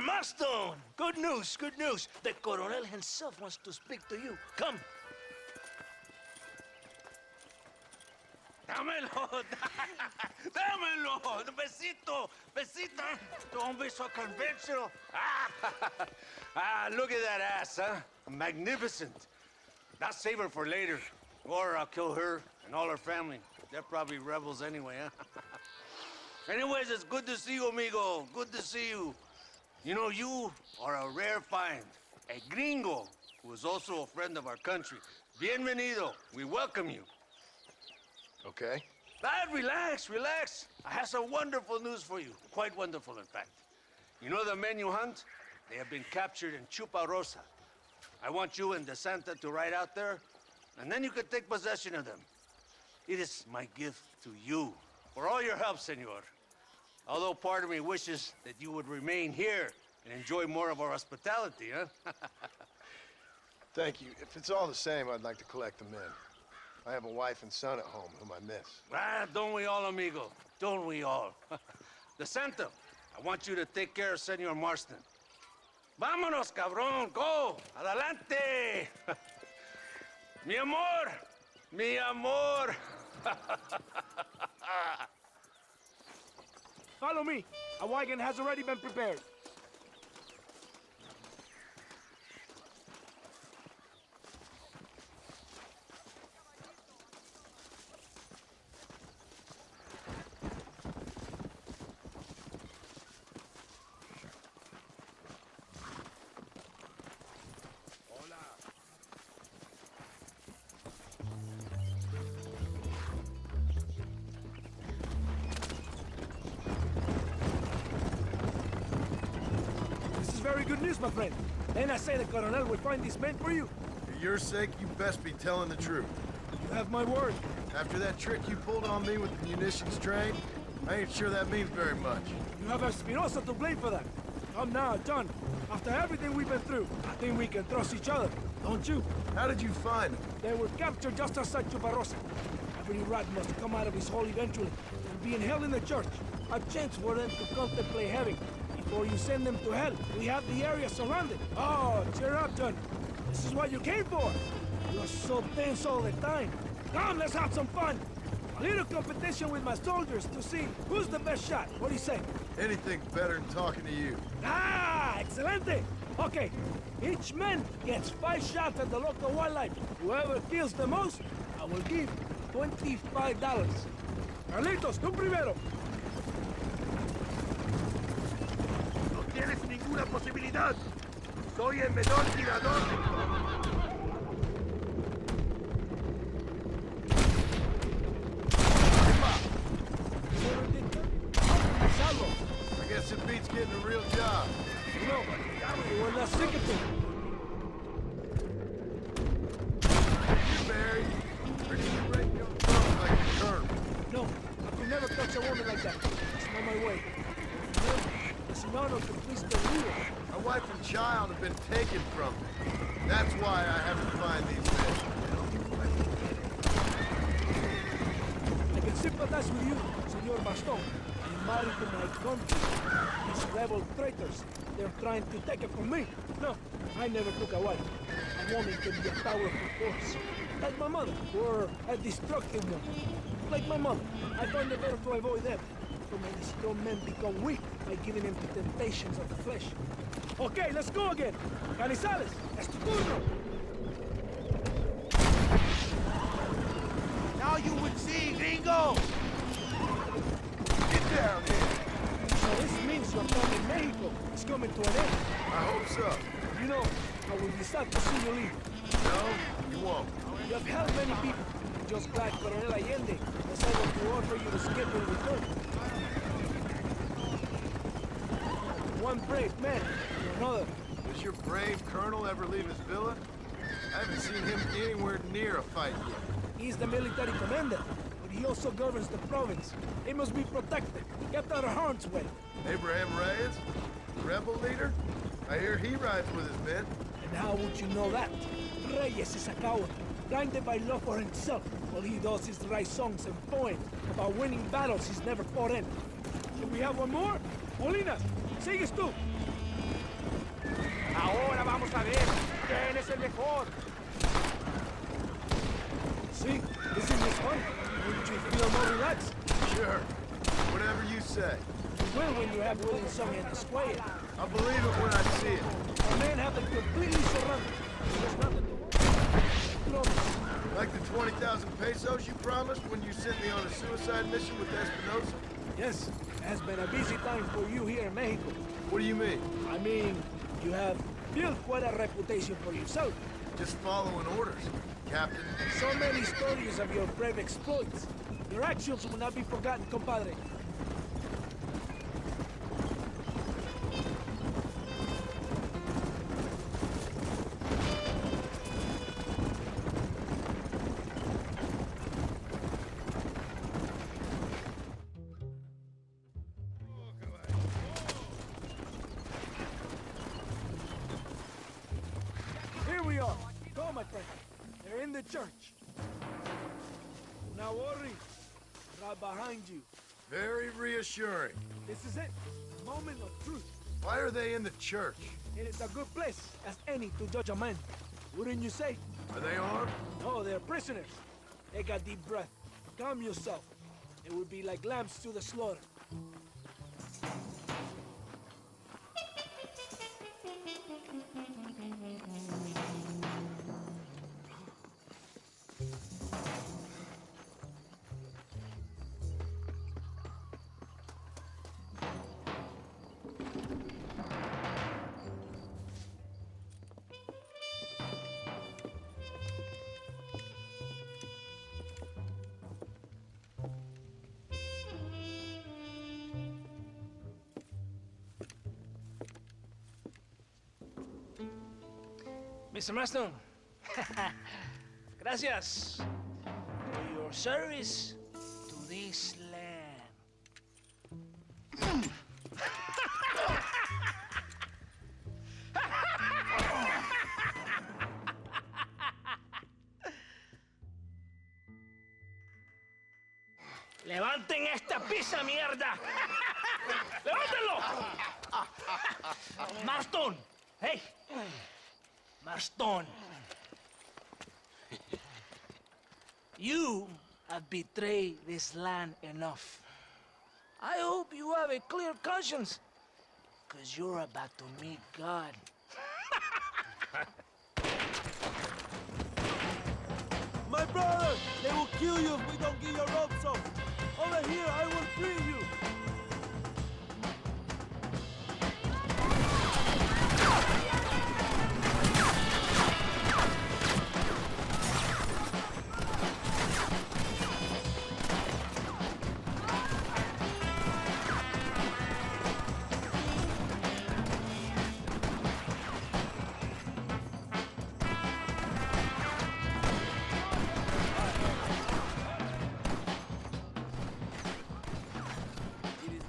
Marston! Good news, good news. The Coronel himself wants to speak to you. Come. Dámelo! Dámelo! Besito! Besito! Don't be so conventional. Look at that ass, huh? Magnificent. I'll save her for later. Or I'll kill her and all her family. They're probably rebels anyway, huh? Anyways, it's good to see you, amigo. Good to see you. You know, you are a rare find. A gringo, who is also a friend of our country. Bienvenido. We welcome you. Okay. Relax, relax. I have some wonderful news for you. Quite wonderful, in fact. You know the men you hunt? They have been captured in Chuparosa. I want you and De Santa to ride out there, and then you can take possession of them. It is my gift to you for all your help, senor. Although part of me wishes that you would remain here and enjoy more of our hospitality, huh? Thank you. If it's all the same, I'd like to collect the men. I have a wife and son at home whom I miss. Don't we all, amigo? Don't we all? De Santa, I want you to take care of Senor Marston. Vámonos, cabrón, go! Adelante! Mi amor! Mi amor! Follow me. A wagon has already been prepared. Very good news, my friend. Then I say the Colonel will find these men for you. For your sake, you best be telling the truth. You have my word. After that trick you pulled on me with the munitions train, I ain't sure that means very much. You have Espinosa to blame for that. Come now, John. After everything we've been through, I think we can trust each other, don't you? How did you find them? They were captured just outside Chuparosa. Every rat must come out of his hole eventually, and being held in the church. A chance for them to contemplate heaven. Before you send them to hell, we have the area surrounded. Oh, cheer up, John. This is what you came for. You're so tense all the time. Come, let's have some fun. A little competition with my soldiers to see who's the best shot. What do you say? Anything's better than talking to you. Ah, excelente. Okay, each man gets 5 shots at the local wildlife. Whoever kills the most, I will give $25. Carlitos, tú primero. Tienes ninguna posibilidad. Soy el mejor tirador. I guess it beats getting a real job. No, we're not sick of it. You married? Or did you break your thumb like a colonel? No, I could never touch a woman like that. It's not my way. It's an honor to please the leader. My wife and child have been taken from me. That's why I have to find these men. I can sympathize with you, Senor Marston. I'm married to my country. These rebel traitors, they're trying to take it from me. No, I never took a wife. A woman can be a powerful force. Like my mother, or a destructive one. Like my mother, I find it better to avoid them. So many strong men become weak by giving in to temptations of the flesh. Okay, let's go again. Canizales, es tu turno. Now you would see, gringo. Get down here. So this means your time in Mexico is coming to an end. I hope so. You know, I will be sad to see you leave. No, you won't. You have helped many people. Just glad Coronel Allende was able to offer you the skip in return. One brave man to another. Does your brave colonel ever leave his villa? I haven't seen him anywhere near a fight yet. He's the military commander, but he also governs the province. He must be protected, kept out of harm's way. Abraham Reyes? The rebel leader? I hear he rides with his men. And how would you know that? Reyes is a coward, blinded by love for himself. All he does is write songs and poems about winning battles he's never fought in. Can we have one more? Molinas, sigues tú. Vamos a ver quién es el mejor. See, isn't this fun? Wouldn't you feel more relaxed? Sure. Whatever you say. You will when you have William sung in Escuella. I'll believe it when I see it. Our men have them completely surrounded. There's nothing to worry. Like the 20,000 pesos you promised when you sent me on a suicide mission with Espinosa? Yes, it has been a busy time for you here in Mexico. What do you mean? I mean, you have built quite a reputation for yourself. Just following orders, Captain. So many stories of your brave exploits. Your actions will not be forgotten, compadre. Here we are. Go, my friend. They're in the church. Now worry. Right behind you. Very reassuring. This is it. The moment of truth. Why are they in the church? It is a good place as any to judge a man. Wouldn't you say? Are they armed? No, they're prisoners. Take a deep breath. Calm yourself. It would be like lambs to the slaughter. Mr. Marston, gracias for your service to this land. ¡Levanten esta pizza, mierda! ¡Levántenlo! Marston, hey. Marston, you have betrayed this land enough. I hope you have a clear conscience, because you're about to meet God. My brother, they will kill you if we don't get your ropes off. Over here, I will free you.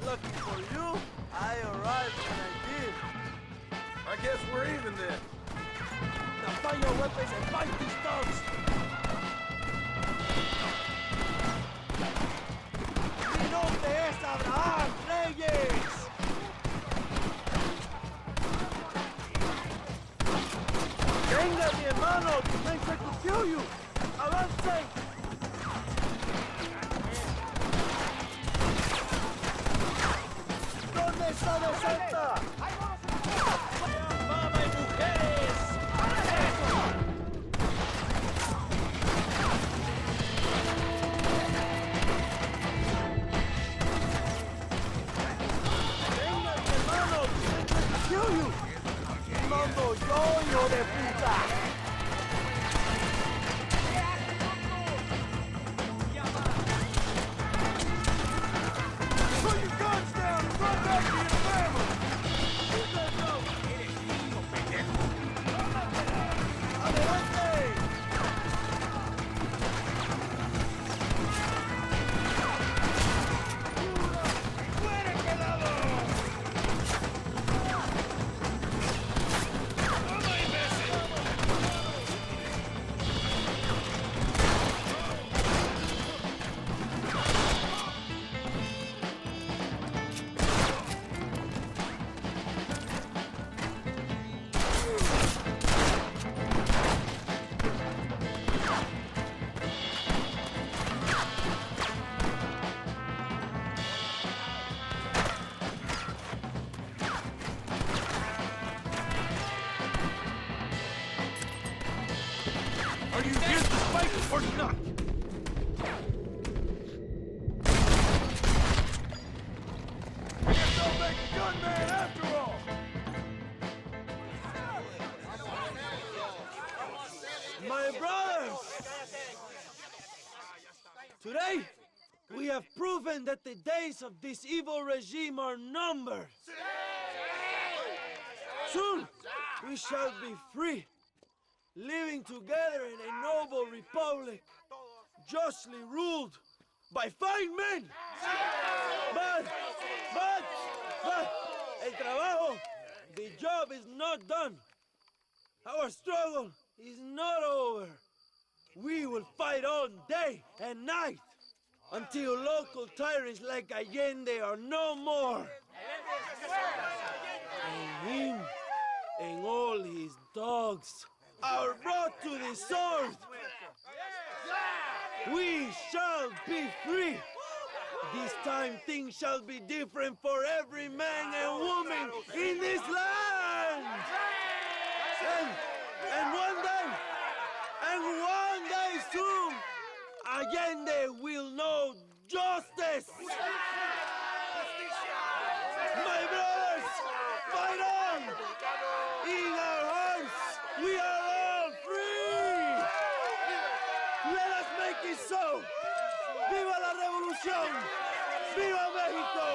Lucky for you, I arrived when I did. I guess we're even then. Now find your weapons and fight these dogs. Mi nombre es Abraham Reyes. Venga, mi hermano, they try to kill you. Avance. ¿Dónde está la Santa? ¡Mamá y mujeres! ¡Venga, mi hermano! ¡I kill you! ¡Y mando yo, hijo de puta! fight or not? Guess I'll make a gunman after all! My brothers! Today, we have proven that the days of this evil regime are numbered. Soon, we shall be free, living together in a noble republic, justly ruled by fine men. But, el trabajo, the job is not done. Our struggle is not over. We will fight all day and night until local tyrants like Allende are no more. And him and all his dogs are brought to the sword. We shall be free. This time things shall be different for every man and woman in this land. And one day soon, Allende will know justice. My brothers, fight on! In our hearts, we are all free! Let us make it so! ¡Viva la revolución! ¡Viva México!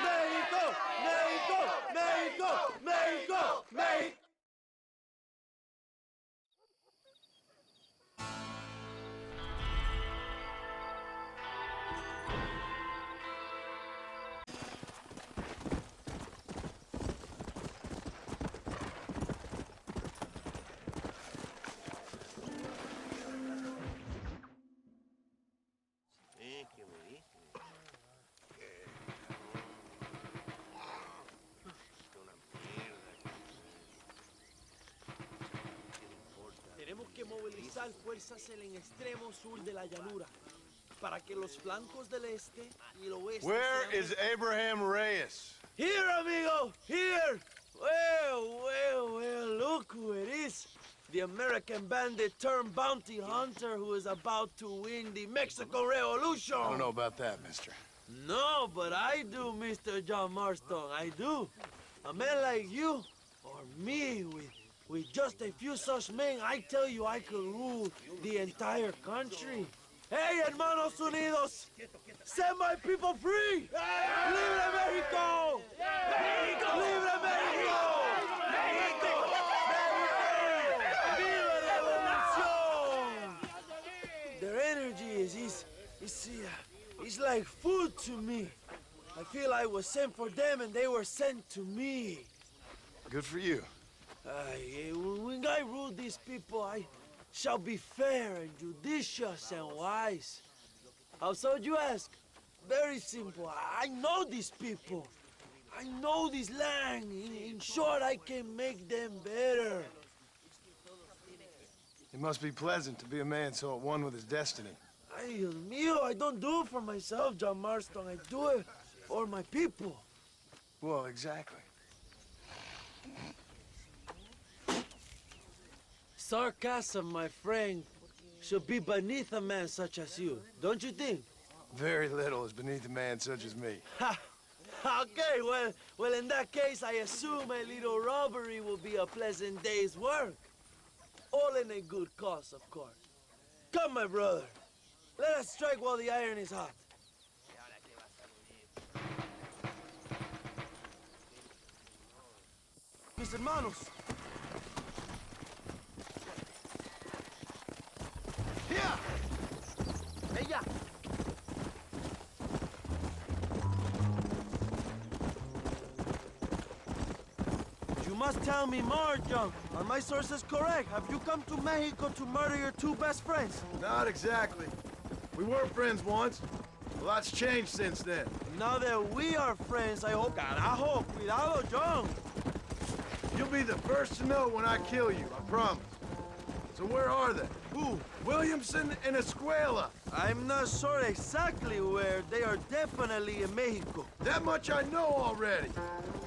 ¡México! ¡México! ¡México! ¡México! ¡México! Tenemos que movilizar fuerzas en el extremo sur de la llanura para que los flancos del este y el oeste. Where is Abraham Reyes? Here, amigo, here. Well, look who it is. The American bandit turned bounty hunter who is about to win the Mexican Revolution. I don't know about that, mister. No, but I do, Mr. John Marston, I do. A man like you, or me, with just a few such men, I tell you I could rule the entire country. Hey, hermanos unidos, set my people free! Libre Mexico! Mexico! Libre Mexico! Mexico! Viva Revolución! Their energy is like food to me. I feel I was sent for them and they were sent to me. Good for you. When I rule these people, I shall be fair and judicious and wise. How so, you ask? Very simple. I know these people. I know this land. In short, I can make them better. It must be pleasant to be a man so at one with his destiny. Ay, Dios mío, I don't do it for myself, John Marston. I do it for my people. Well, exactly. Sarcasm, my friend, should be beneath a man such as you, don't you think? Very little is beneath a man such as me. Ha! Okay, well, in that case, I assume a little robbery will be a pleasant day's work. All in a good cause, of course. Come, my brother. Let us strike while the iron is hot. Mis hermanos. Here! Ella. You must tell me more, John. Are my sources correct? Have you come to Mexico to murder your two best friends? Not exactly. We were friends once. A lot's changed since then. Now that we are friends, I hope... Carajo, cuidado, John. You'll be the first to know when I kill you, I promise. So where are they? Who? Williamson and Escuella. I'm not sure exactly where. They are definitely in Mexico. That much I know already.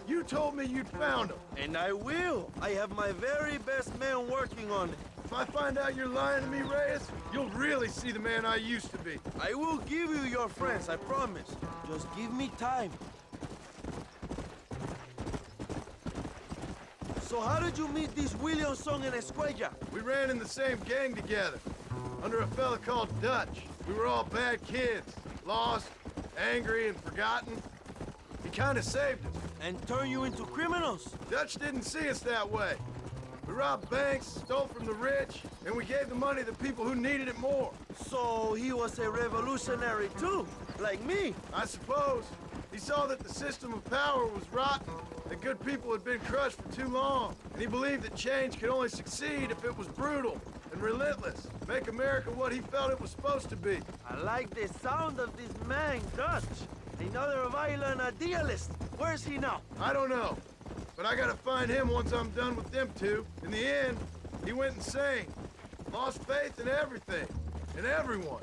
You told me you'd found them. And I will. I have my very best men working on it. If I find out you're lying to me, Reyes, you'll really see the man I used to be. I will give you your friends, I promise. Just give me time. So how did you meet this Williamson and Escuella? We ran in the same gang together, under a fella called Dutch. We were all bad kids, lost, angry, and forgotten. He kind of saved us. And turned you into criminals? Dutch didn't see us that way. We robbed banks, stole from the rich, and we gave the money to people who needed it more. So he was a revolutionary too, like me. I suppose. He saw that the system of power was rotten, that good people had been crushed for too long, and he believed that change could only succeed if it was brutal and relentless, make America what he felt it was supposed to be. I like the sound of this man, Dutch. Another violent idealist. Where's he now? I don't know, but I gotta find him once I'm done with them two. In the end, he went insane, lost faith in everything, and everyone.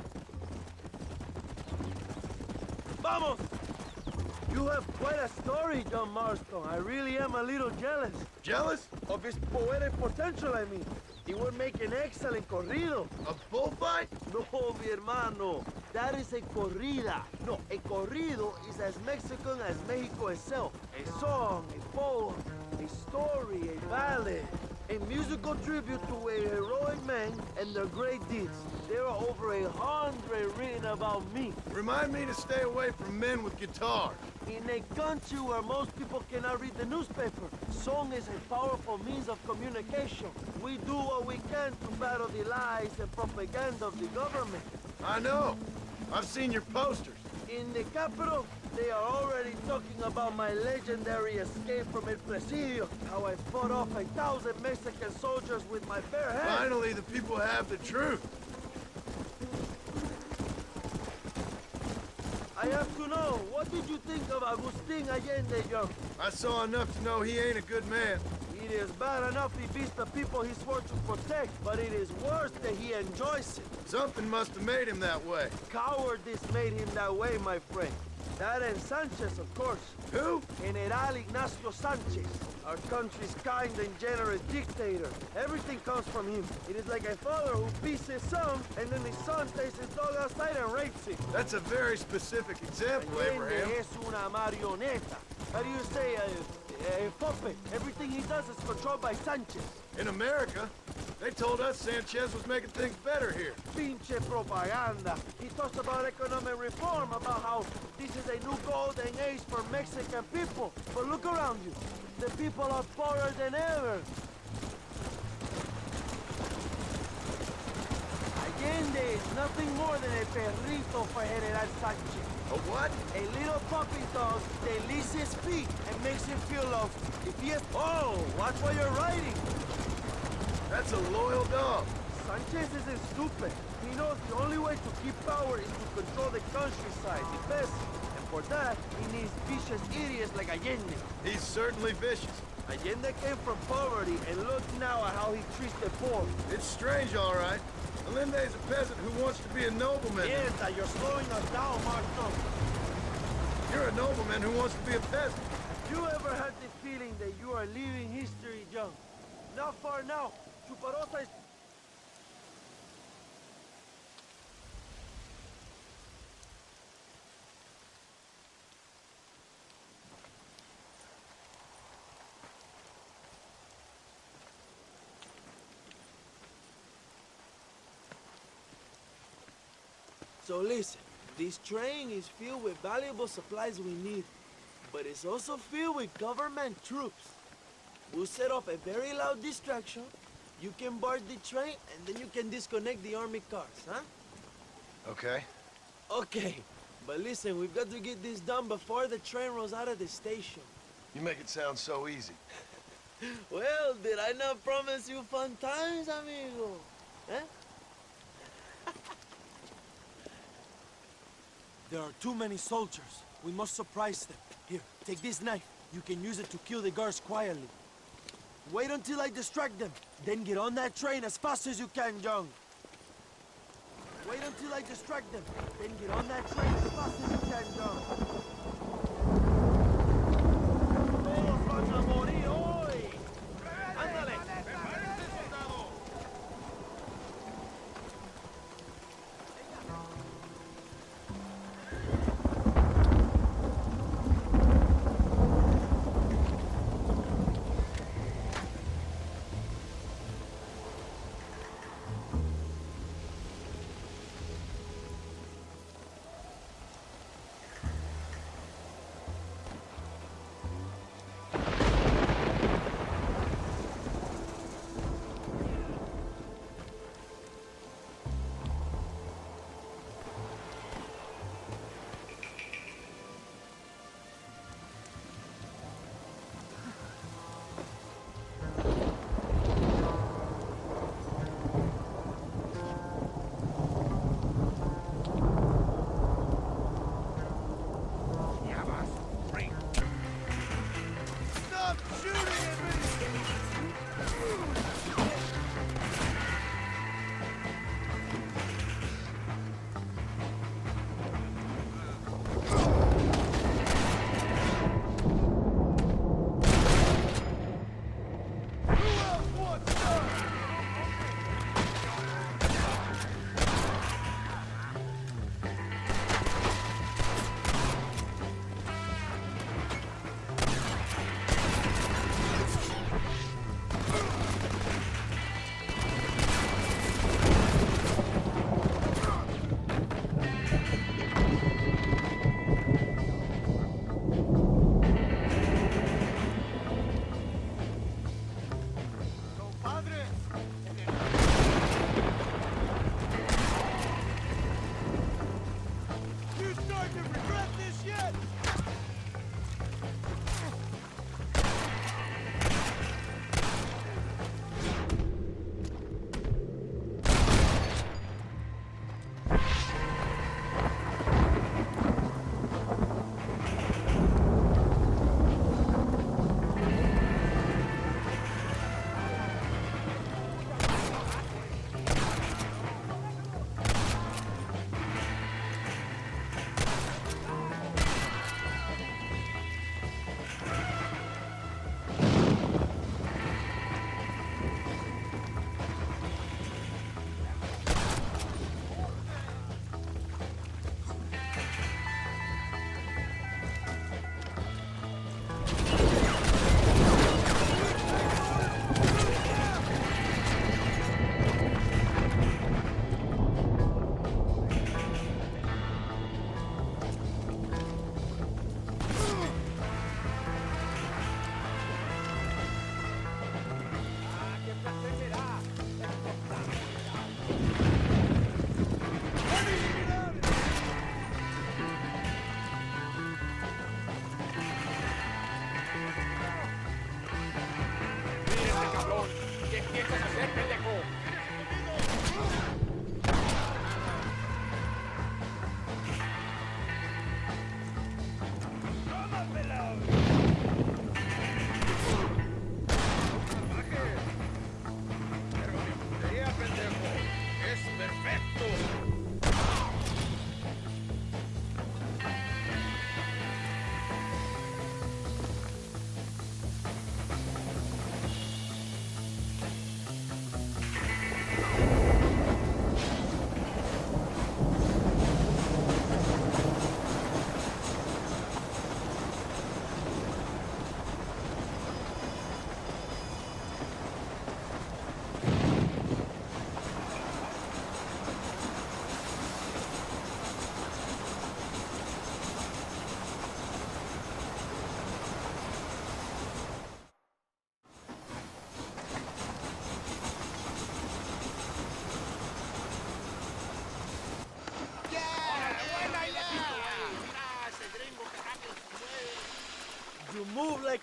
Vamos! You have quite a story, John Marston. I really am a little jealous. Jealous? Of his poetic potential, I mean. He would make an excellent corrido. A bullfight? No, mi hermano. That is a corrida. No, a corrido is as Mexican as Mexico itself. A song, a poem, a story, a ballad. A musical tribute to a heroic man and their great deeds. There are over 100 written about me. Remind me to stay away from men with guitars. In a country where most people cannot read the newspaper, song is a powerful means of communication. We do what we can to battle the lies and propaganda of the government. I know. I've seen your posters. In the capital, they are already talking about my legendary escape from El Presidio, how I fought off 1,000 Mexican soldiers with my bare hands. Finally, the people have the truth. I have to know, what did you think of Agustin Allende, young? I saw enough to know he ain't a good man. It is bad enough he beats the people he swore to protect, but it is worse that he enjoys it. Something must have made him that way. Cowardice made him that way, my friend. That and Sanchez, of course. Who? General Ignacio Sanchez, our country's kind and generous dictator. Everything comes from him. It is like a father who beats his son, and then his son takes his dog outside and rapes him. That's a very specific example, Abraham. Allende es una marioneta. How do you say, a puppet? Everything he does is controlled by Sanchez. In America, they told us Sanchez was making things better here. Pinche propaganda. He talks about economic reform, about how this is a new golden age for Mexican people. But look around you. The people are poorer than ever. Allende is nothing more than a perrito for General Sanchez. A what? A little puppy dog that licks his feet and makes him feel loved. If he is... Oh, watch what you're riding. That's a loyal dog. Sanchez isn't stupid. He knows the only way to keep power is to control the countryside, the best. And for that, he needs vicious idiots like Allende. He's certainly vicious. Allende came from poverty, and look now at how he treats the poor. It's strange, all right. Allende's a peasant who wants to be a nobleman. Mierda, you're slowing us down, Marston. You're a nobleman who wants to be a peasant. You ever had the feeling that you are leaving history, John? Not far now. Chuparosa is... So listen, this train is filled with valuable supplies we need, but it's also filled with government troops. We'll set off a very loud distraction. You can board the train, and then you can disconnect the army cars, huh? Okay. Okay, but listen, we've got to get this done before the train rolls out of the station. You make it sound so easy. Well, did I not promise you fun times, amigo? Huh? There are too many soldiers. We must surprise them. Here, take this knife. You can use it to kill the guards quietly. Wait until I distract them. Then get on that train as fast as you can, John. Wait until I distract them. Then get on that train as fast as you can, John. Todos van a morir hoy. Ándale.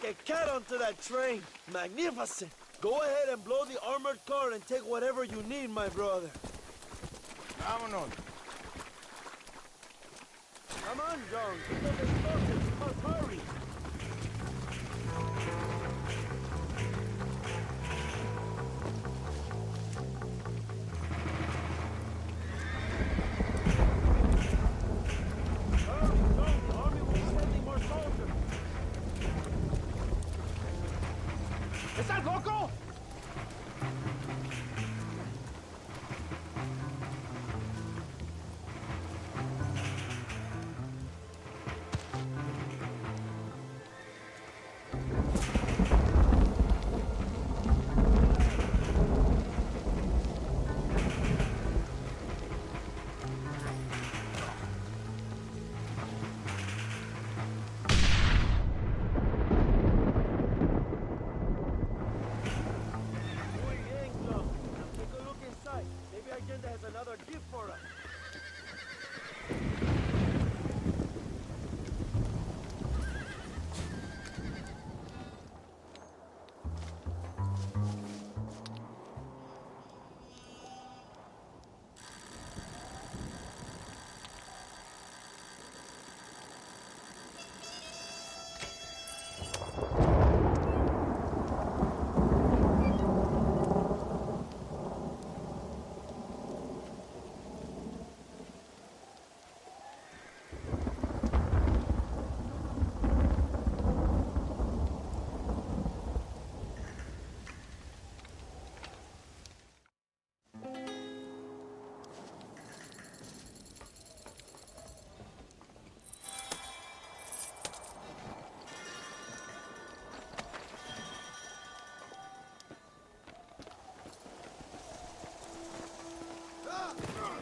like a cat onto that train. Magnificent. Go ahead and blow the armored car and take whatever you need, my brother. Vámonos. Come on, John. Get those explosives. You must hurry. Hurry, John. The army will be sending more soldiers. ¿Estás loco? Muy bien, John. Now take a look inside. Maybe Agenda has another gift for us.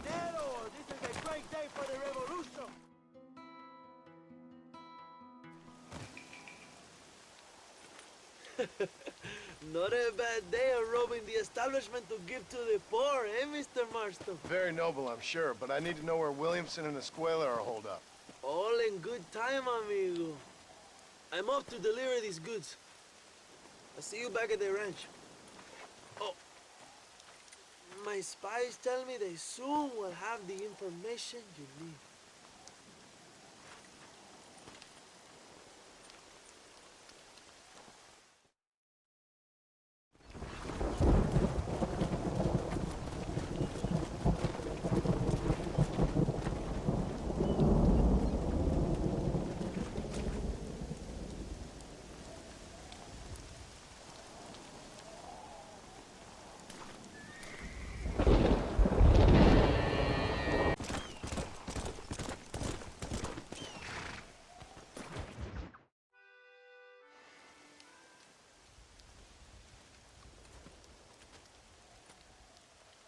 Dinero! This is a great day for the revolution! Not a bad day of robbing the establishment to give to the poor, eh, Mr. Marston? Very noble, I'm sure, but I need to know where Williamson and Escuella are holed up. All in good time, amigo. I'm off to deliver these goods. I'll see you back at the ranch. Oh, my spies tell me they soon will have the information you need.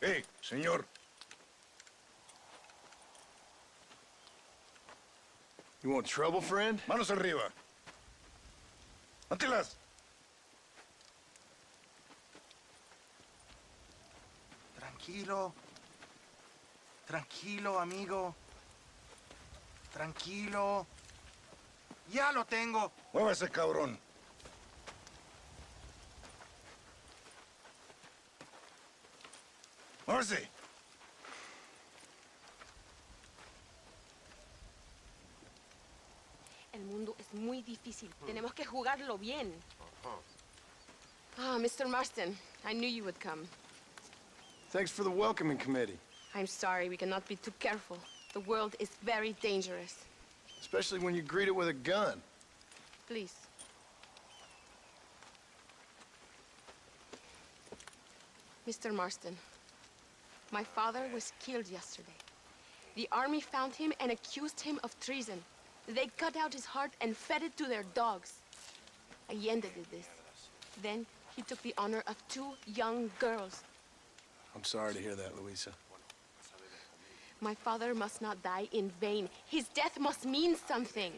Hey, señor. You want trouble, friend? Manos arriba. Antelas. Tranquilo. Tranquilo, amigo. Tranquilo. Ya lo tengo. Muévase, cabrón. Muévase. El mundo es muy difícil. Tenemos que jugarlo bien. Ah, Mr. Marston, I knew you would come. Thanks for the welcoming committee. I'm sorry, we cannot be too careful. The world is very dangerous. Especially when you greet it with a gun. Please. Mr. Marston, my father was killed yesterday. The army found him and accused him of treason. They cut out his heart and fed it to their dogs. Allende did this. Then he took the honor of 2 young girls. I'm sorry to hear that, Luisa. My father must not die in vain. His death must mean something.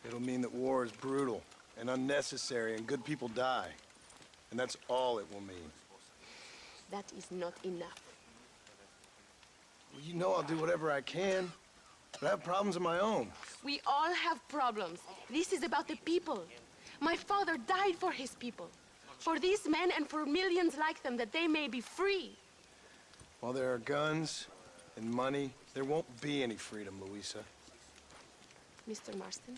It'll mean that war is brutal and unnecessary and good people die. And that's all it will mean. That is not enough. Well, you know I'll do whatever I can, but I have problems of my own. We all have problems. This is about the people. My father died for his people. For these men and for millions like them, that they may be free. While there are guns and money, there won't be any freedom, Luisa. Mr. Marston,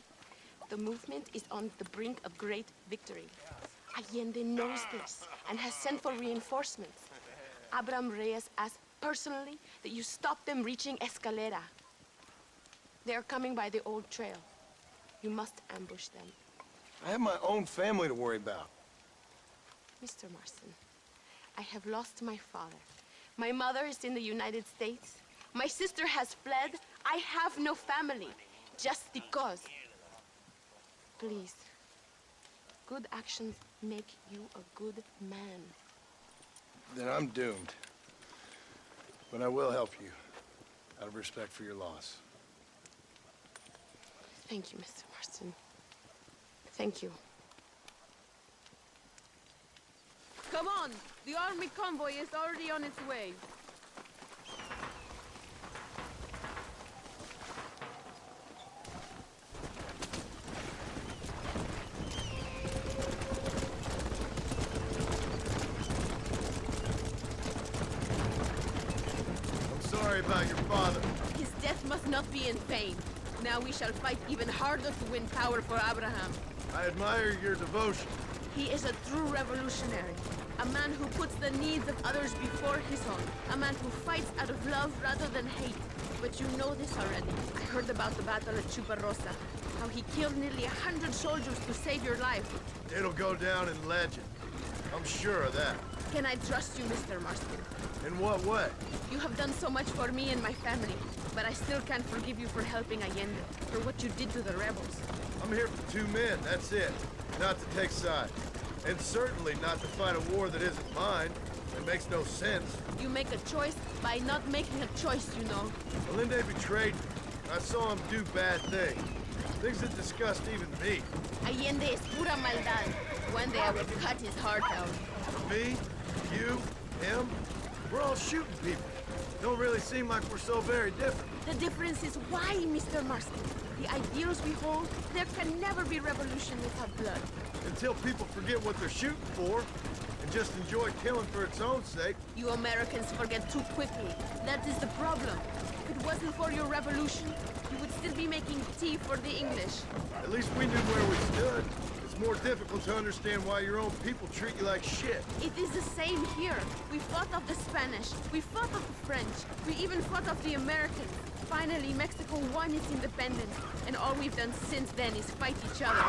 the movement is on the brink of great victory. Allende knows this and has sent for reinforcements. Abraham Reyes asked personally that you stop them reaching Escuella. They are coming by the old trail. You must ambush them. I have my own family to worry about. Mr. Marston, I have lost my father. My mother is in the United States. My sister has fled. I have no family. Just because. Please. Good actions make you a good man. Then I'm doomed. But I will help you, out of respect for your loss. Thank you, Mr. Marston. Thank you. Come on! The army convoy is already on its way. I'm sorry about your father. His death must not be in vain. Now we shall fight even harder to win power for Abraham. I admire your devotion. He is a true revolutionary. A man who puts the needs of others before his own. A man who fights out of love rather than hate. But you know this already. I heard about the battle at Chuparosa. How he killed nearly 100 soldiers to save your life. It'll go down in legend. I'm sure of that. Can I trust you, Mr. Marston? In what way? You have done so much for me and my family. But I still can't forgive you for helping Allende. For what you did to the rebels. I'm here for 2 men, that's it. Not to take sides. And certainly not to fight a war that isn't mine. It makes no sense. You make a choice by not making a choice, you know. Allende betrayed me. I saw him do bad things. Things that disgust even me. Allende es pura maldad. One day I will cut his heart out. Me, you, him, we're all shooting people. Don't really seem like we're so very different. The difference is why, Mr. Marston. The ideals we hold, there can never be revolution without blood. Until people forget what they're shooting for and just enjoy killing for its own sake. You Americans forget too quickly. That is the problem. If it wasn't for your revolution, you would still be making tea for the English. At least we knew where we stood. It's more difficult to understand why your own people treat you like shit. It is the same here. We fought off the Spanish. We fought off the French. We even fought off the Americans. Finally, Mexico won its independence, and all we've done since then is fight each other.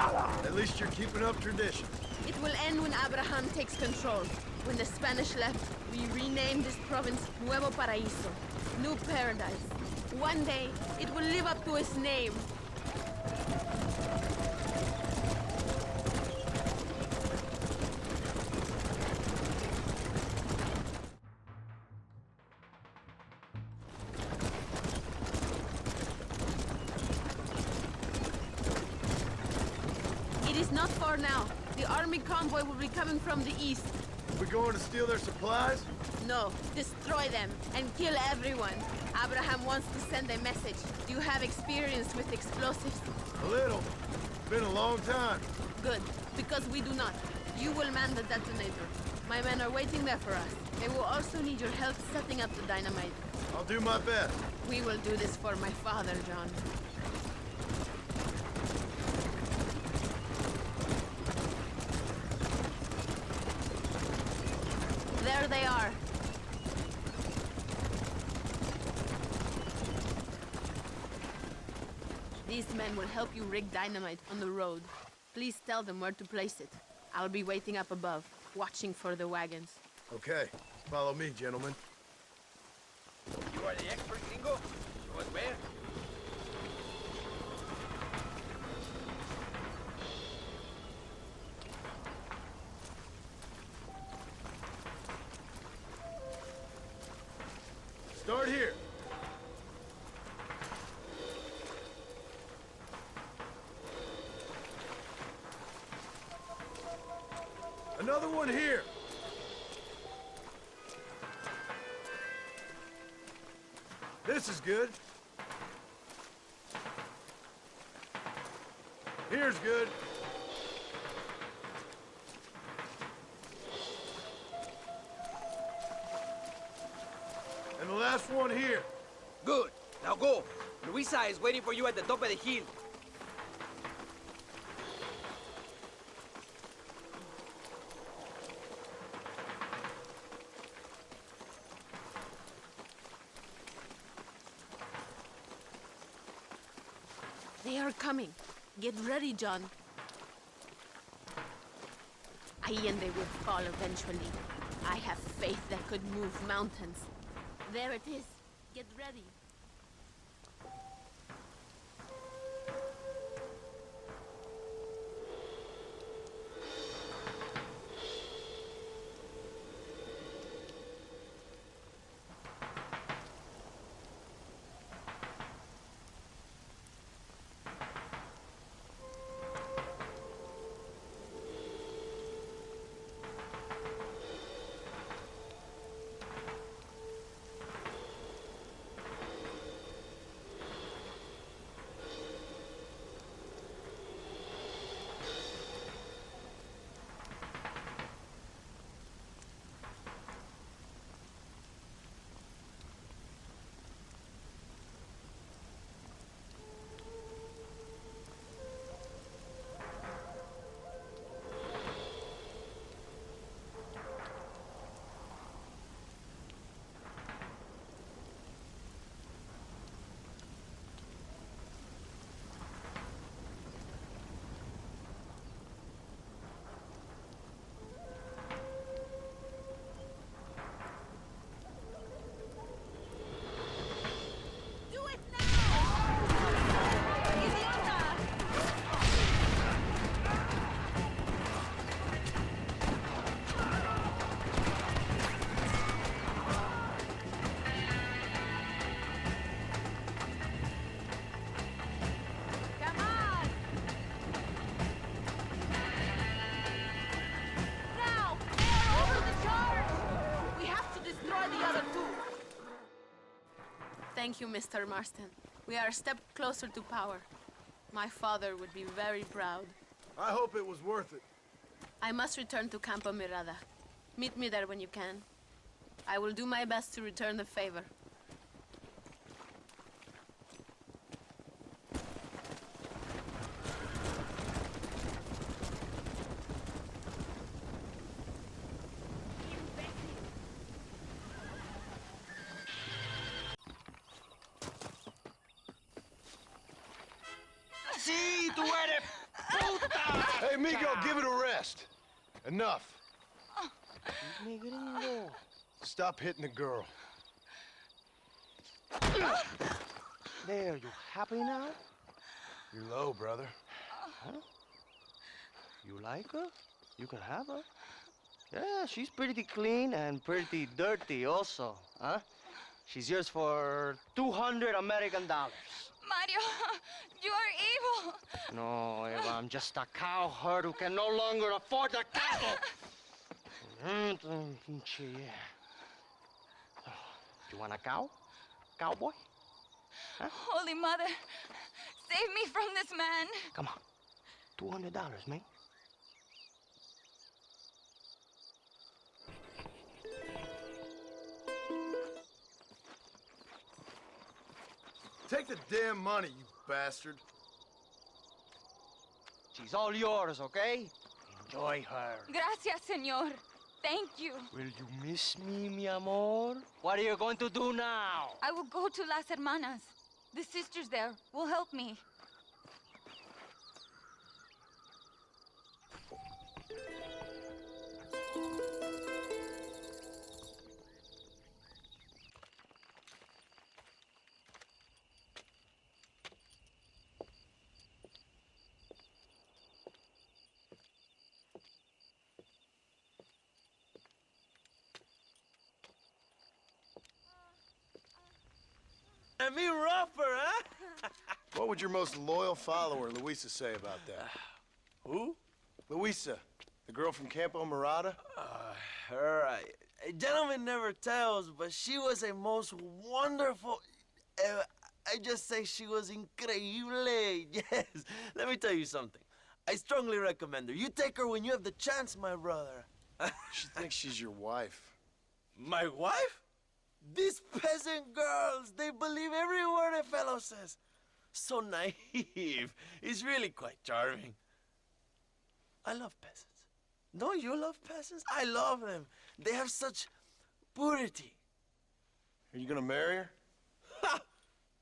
At least you're keeping up tradition. It will end when Abraham takes control. When the Spanish left, we renamed this province Nuevo Paraíso, New Paradise. One day, it will live up to its name. It is not far now. The army convoy will be coming from the east. We going to steal their supplies? No, destroy them and kill everyone. Abraham wants to send a message. Do you have experience with explosives? A little. Been a long time. Good, because we do not. You will man the detonator. My men are waiting there for us. They will also need your help setting up the dynamite. I'll do my best. We will do this for my father, John. There they are. These men will help you rig dynamite on the road. Please tell them where to place it. I'll be waiting up above, watching for the wagons. Okay. Follow me, gentlemen. You are the expert, gringo? Show us where. Start here. Another one here. This is good. Here's good. last one here. Good. Now go. Luisa is waiting for you at the top of the hill. They are coming. Get ready, John. Ahí and they will fall eventually. I have faith that could move mountains. There it is. Get ready. Thank you, Mr. Marston. We are a step closer to power. My father would be very proud. I hope it was worth it. I must return to Campo Mirada. Meet me there when you can. I will do my best to return the favor. Sí, tú eres puta! Hey, Migo, give it a rest. Enough. Mi gringo. Stop hitting the girl. There, you happy now? You're low, brother. Huh? You like her? You can have her. Yeah, she's pretty clean and pretty dirty also, huh? She's yours for 200 American dollars. Mario, you are evil. No, Eva, I'm just a cowherd who can no longer afford the cattle. You want a cow? Cowboy? Huh? Holy Mother, save me from this man. Come on. $200, man. Take the damn money, you bastard. She's all yours, okay? Enjoy her. Gracias, señor. Thank you. Will you miss me, mi amor? What are you going to do now? I will go to Las Hermanas. The sisters there will help me. And me rougher, huh? What would your most loyal follower, Luisa, say about that? Who? Luisa, the girl from Campo Mirada? Her, a gentleman never tells, but she was a most wonderful... I just say she was increíble. Yes. Let me tell you something. I strongly recommend her. You take her when you have the chance, my brother. She thinks she's your wife. My wife? These peasant girls, they believe every word a fellow says. So naive. It's really quite charming. I love peasants. Don't you love peasants? I love them. They have such purity. Are you gonna marry her? Ha!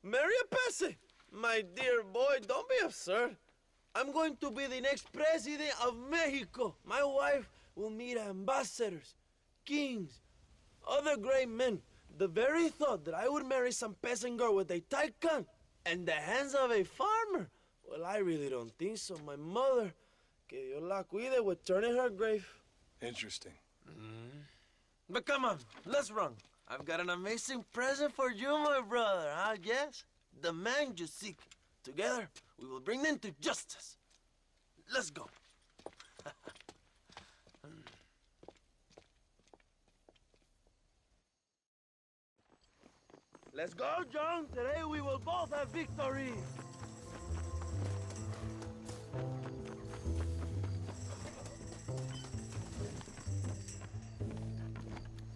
Marry a peasant? My dear boy, don't be absurd. I'm going to be the next president of Mexico. My wife will meet ambassadors, kings, other great men. The very thought that I would marry some peasant girl with a tight gun and the hands of a farmer, well, I really don't think so. My mother, que Dios la cuide, would turn in her grave. Interesting. But come on, let's run. I've got an amazing present for you, my brother, huh? Yes? The man you seek. Together, we will bring them to justice. Let's go. Let's go, John. Today we will both have victory.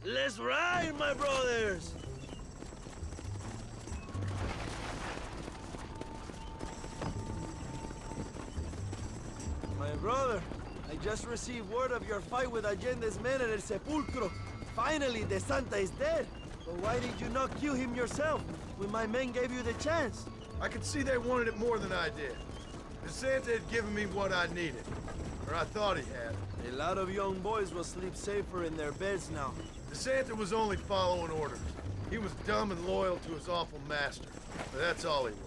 Let's ride, my brothers. My brother, I just received word of your fight with Allende's men at El Sepulcro. Finally, the Santa is dead. But why did you not kill him yourself when my men gave you the chance? I could see they wanted it more than I did. The Santa had given me what I needed. Or I thought he had. A lot of young boys will sleep safer in their beds now. The Santa was only following orders. He was dumb and loyal to his awful master. But that's all he was.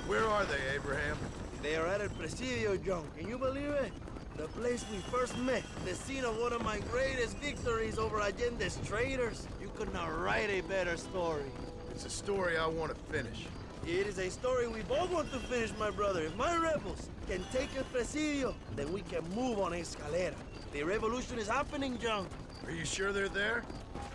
Where are they, Abraham? They are at El Presidio, John. Can you believe it? The place we first met. The scene of one of my greatest victories over Allende's traitors. You could not write a better story. It's a story I want to finish. It is a story we both want to finish, my brother. If my rebels can take El Presidio, then we can move on Escuella. The revolution is happening, John. Are you sure they're there?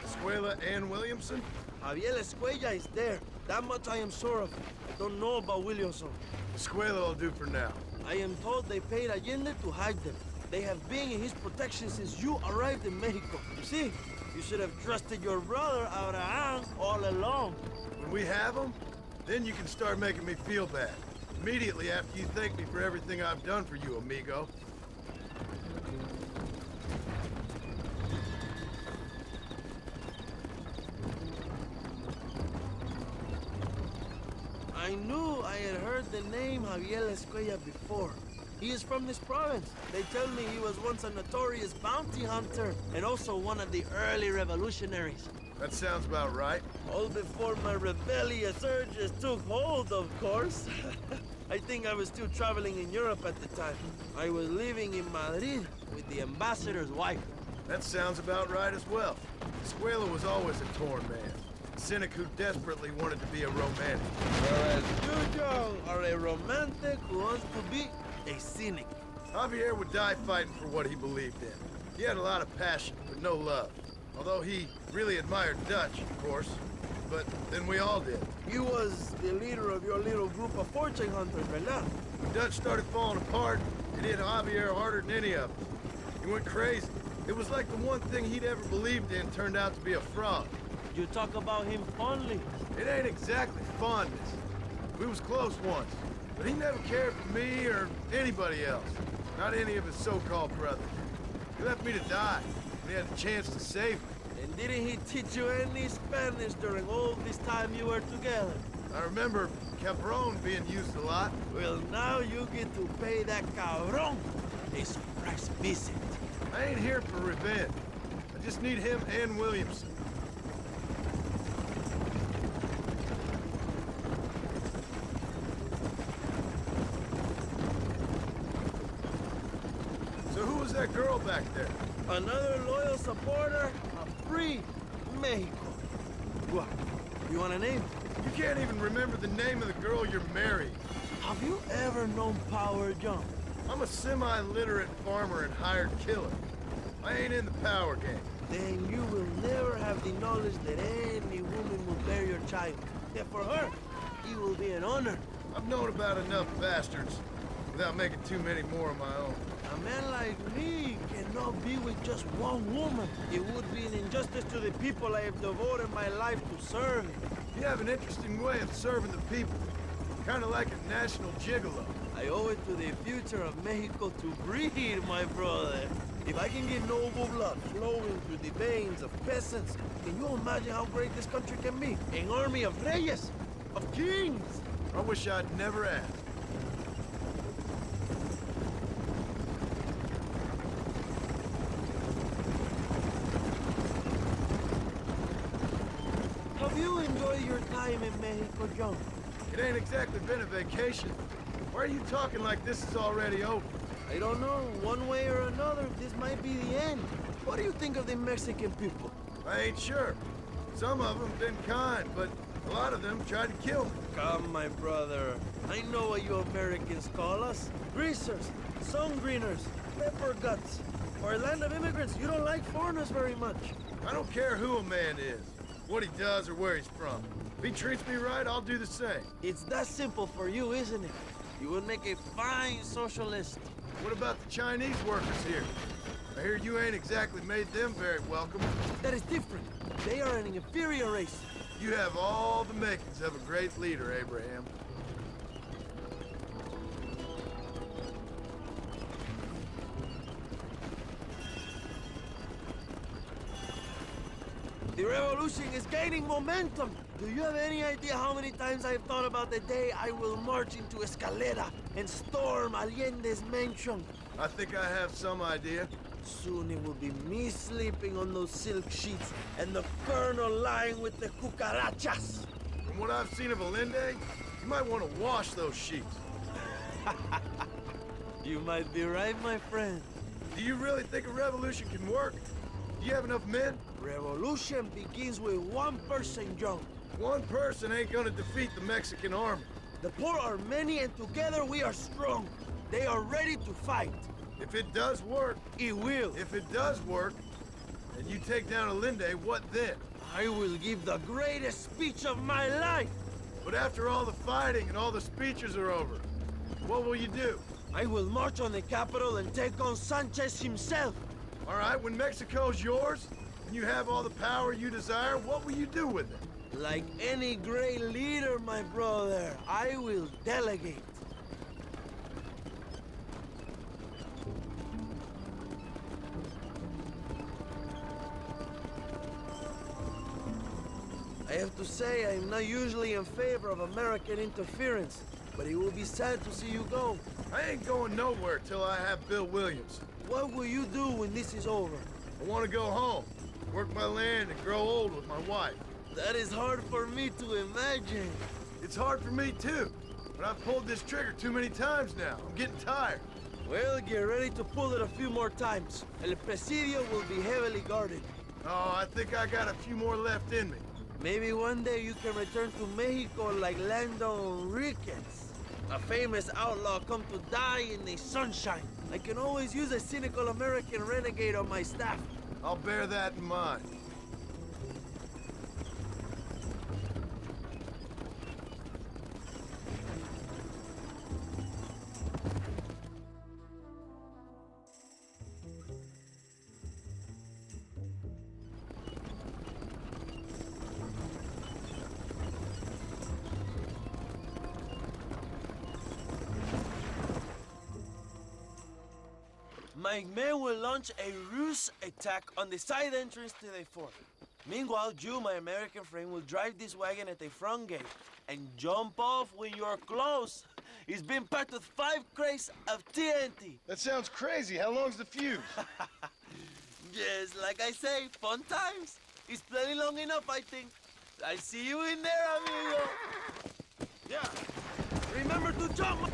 Escuella and Williamson? Javier Escuella is there. That much I am sure of. I don't know about Williamson. Escuella will do for now. I am told they paid Allende to hide them. They have been in his protection since you arrived in Mexico. You see, you should have trusted your brother, Abraham, all along. When we have them, then you can start making me feel bad. Immediately after you thank me for everything I've done for you, amigo. I knew I had heard the name Javier Escuella before. He is from this province. They tell me he was once a notorious bounty hunter and also one of the early revolutionaries. That sounds about right. All before my rebellious urges took hold, of course. I think I was still traveling in Europe at the time. I was living in Madrid with the ambassador's wife. That sounds about right as well. Escuella was always a torn man. A cynic who desperately wanted to be a romantic. Whereas you, John, are a romantic who wants to be a cynic. Javier would die fighting for what he believed in. He had a lot of passion, but no love. Although he really admired Dutch, of course. But then we all did. You was the leader of your little group of fortune hunters, ¿verdad? When Dutch started falling apart, it hit Javier harder than any of us. He went crazy. It was like the one thing he'd ever believed in turned out to be a fraud. You talk about him fondly. It ain't exactly fondness. We was close once, but he never cared for me or anybody else. Not any of his so-called brothers. He left me to die when he had the chance to save me. And didn't he teach you any Spanish during all this time you were together? I remember cabron being used a lot. Well, now you get to pay that cabron a surprise visit. I ain't here for revenge. I just need him and Williamson. So who was that girl back there? Another loyal supporter of free Mexico. What? You want a name? You can't even remember the name of the girl you're marrying. Have you ever known power, John? I'm a semi-literate farmer and hired killer. I ain't in the power game. Then you will never have the knowledge that any woman will bear your child. Yet for her, it will be an honor. I've known about enough bastards without making too many more of my own. A man like me cannot be with just one woman. It would be an injustice to the people I have devoted my life to serve. You have an interesting way of serving the people. Kind of like a national gigolo. I owe it to the future of Mexico to breed, my brother. If I can get noble blood flowing through the veins of peasants, can you imagine how great this country can be? An army of reyes, of kings. I wish I'd never asked. Have you enjoyed your time in Mexico, John? It ain't exactly been a vacation. Why are you talking like this is already over? I don't know. One way or another, this might be the end. What do you think of the Mexican people? I ain't sure. Some of them been kind, but a lot of them tried to kill me. Come, my brother. I know what you Americans call us. Greasers, sun greeners, pepper guts. For a land of immigrants, you don't like foreigners very much. I don't care who a man is, what he does or where he's from. If he treats me right, I'll do the same. It's that simple for you, isn't it? You would make a fine socialist. What about the Chinese workers here? I hear you ain't exactly made them very welcome. That is different. They are an inferior race. You have all the makings of a great leader, Abraham. The revolution is gaining momentum. Do you have any idea how many times I've thought about the day I will march into Escuella and storm Allende's mansion? I think I have some idea. Soon it will be me sleeping on those silk sheets and the colonel lying with the cucarachas. From what I've seen of Allende, you might want to wash those sheets. You might be right, my friend. Do you really think a revolution can work? Do you have enough men? Revolution begins with one person, John. One person ain't gonna defeat the Mexican army. The poor are many and together we are strong. They are ready to fight. If it does work, it will. If it does work, and you take down Allende, what then? I will give the greatest speech of my life. But after all the fighting and all the speeches are over, what will you do? I will march on the capital and take on Sanchez himself. All right, when Mexico's yours, and you have all the power you desire, what will you do with it? Like any great leader, my brother, I will delegate. I have to say, I'm not usually in favor of American interference, but it will be sad to see you go. I ain't going nowhere till I have Bill Williams. What will you do when this is over? I want to go home, work my land, and grow old with my wife. That is hard for me to imagine. It's hard for me, too. But I've pulled this trigger too many times now. I'm getting tired. Well, get ready to pull it a few more times. El Presidio will be heavily guarded. Oh, I think I got a few more left in me. Maybe one day you can return to Mexico like Lando Enriquez. A famous outlaw come to die in the sunshine. I can always use a cynical American renegade on my staff. I'll bear that in mind. My men will launch a ruse attack on the side entrance to the fort. Meanwhile, you, my American friend, will drive this wagon at the front gate and jump off when you're close. It's been packed with 5 crates of TNT. That sounds crazy. How long's the fuse? Yes, like I say, fun times. It's plenty long enough, I think. I see you in there, amigo. Yeah. Remember to jump.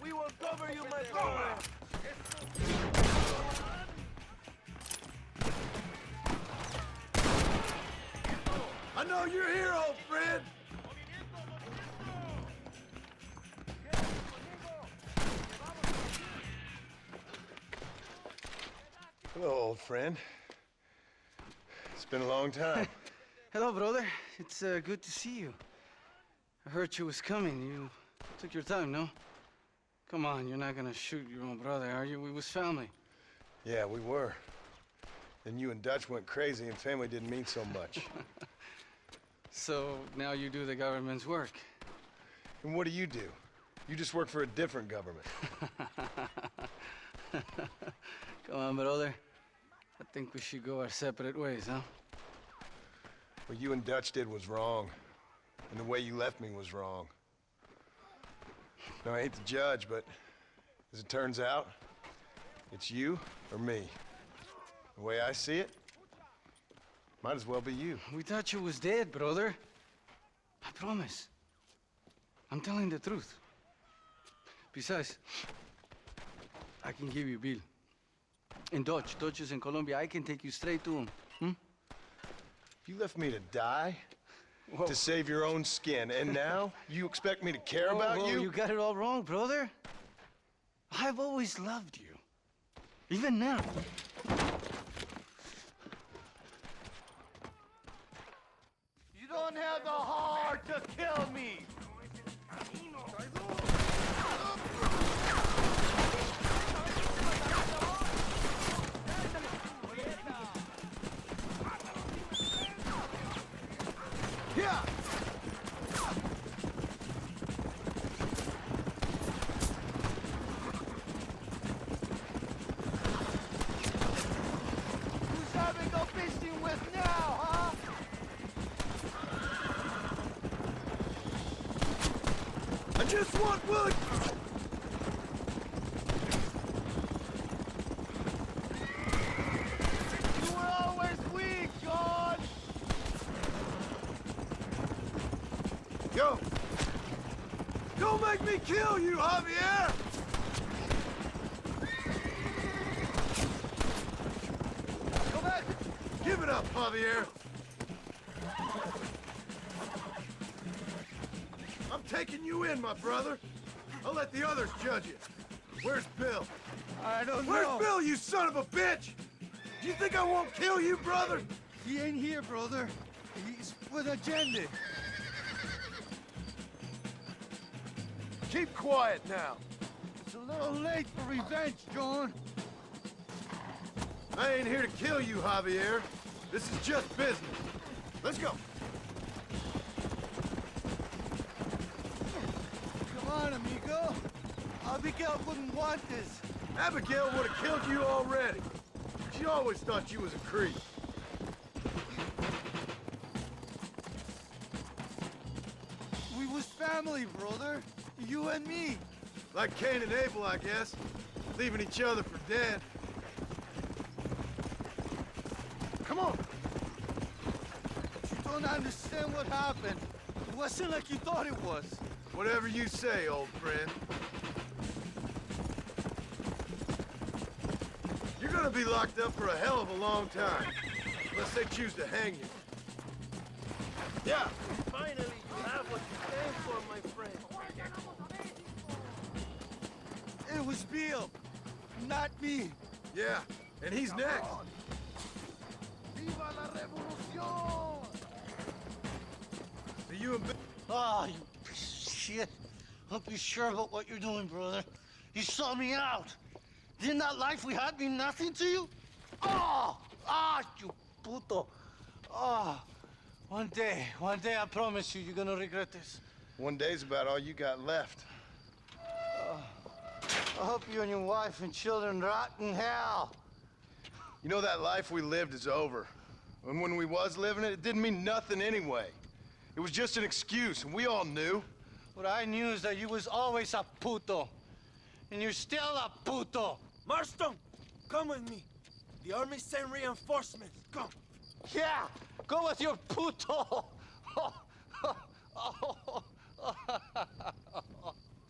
We will cover you, my brother. I know you're here, old friend. Hello, old friend. It's been a long time. Hello, brother. It's good to see you. I heard you was coming. You took your time, no? Come on, you're not gonna shoot your own brother, are you? We was family. Yeah, we were. Then you and Dutch went crazy and family didn't mean so much. So now you do the government's work. And what do? You just work for a different government. Come on, brother. I think we should go our separate ways, huh? What you and Dutch did was wrong. And the way you left me was wrong. Now, I hate to judge, but as it turns out, it's you or me. The way I see it, might as well be you. We thought you was dead, brother. I promise. I'm telling the truth. Besides, I can give you Bill. In Dutch. Dutch is in Colombia. I can take you straight to him. You left me to die to save your own skin, and now you expect me to care about you? You got it all wrong, brother. I've always loved you. Even now. You don't have the heart to kill me. Yeah! Who's having a fishing with now, huh? I just want wood! You were always weak, John! Yo! Don't make me kill you, Javier! Go back! Give it up, Javier! I'm taking you in, my brother. I'll let the others judge you. Where's Bill? I don't Where's know. Bill, you son of a bitch? Do you think I won't kill you, brother? He ain't here, brother. He's with agenda. Keep quiet now. It's a little late for revenge, John. I ain't here to kill you, Javier. This is just business. Let's go. Come on, amigo. Abigail wouldn't want this. Abigail would have killed you already. She always thought you was a creep. We was family, brother. You and me. Like Cain and Abel, I guess. Leaving each other for dead. Come on. You don't understand what happened. It wasn't like you thought it was. Whatever you say, old friend. You're gonna be locked up for a hell of a long time. Unless they choose to hang you. Yeah. Finally, you have what you stand for, my friend. It was Bill, not me. Yeah, and he's next. Viva la revolución! See you in bed. Ah, you piece of shit. Hope you're sure about what you're doing, brother. You saw me out. Didn't that life we had mean nothing to you? Oh! Ah, you puto. Ah. One day, I promise you, you're gonna regret this. One day's about all you got left. I hope you and your wife and children rot in hell. You know, that life we lived is over. And when we was living it, it didn't mean nothing anyway. It was just an excuse, and we all knew. What I knew is that you was always a puto. And you're still a puto. Marston, come with me. The army sent reinforcements. Come. Yeah, go with your puto.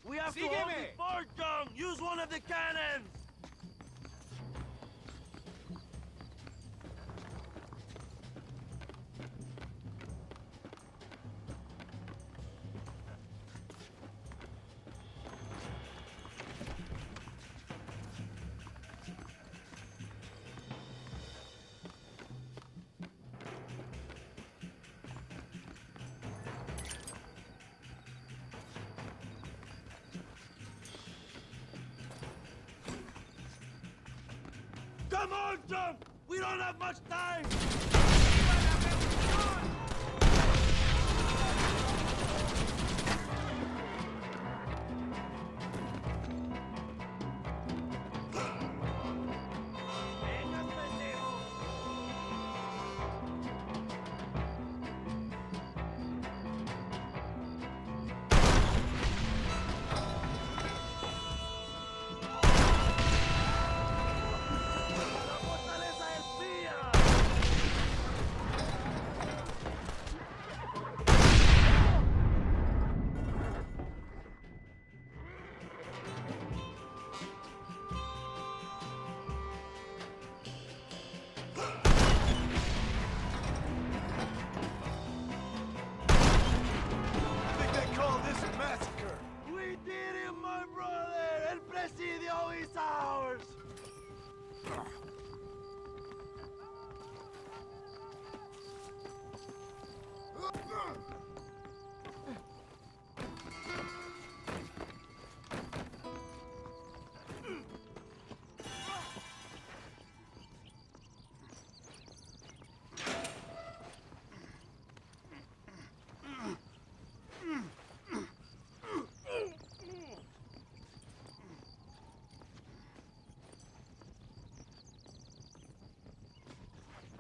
We have to hold the fort, John! Use one of the cannons! Come on, John! We don't have much time!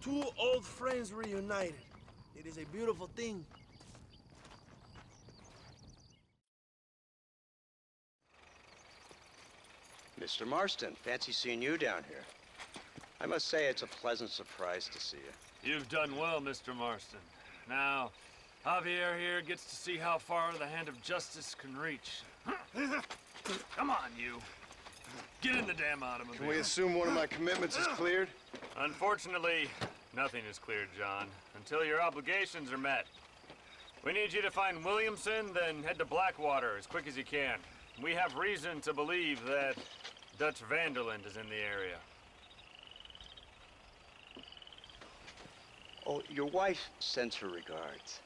Two old friends reunited. It is a beautiful thing. Mr. Marston, fancy seeing you down here. I must say it's a pleasant surprise to see you. You've done well, Mr. Marston. Now, Javier here gets to see how far the hand of justice can reach. Come on, you. Get in the damn automobile. Can we assume one of my commitments is cleared? Unfortunately, nothing is cleared, John, until your obligations are met. We need you to find Williamson, then head to Blackwater as quick as you can. We have reason to believe that Dutch Vanderland is in the area. Oh, your wife sends her regards.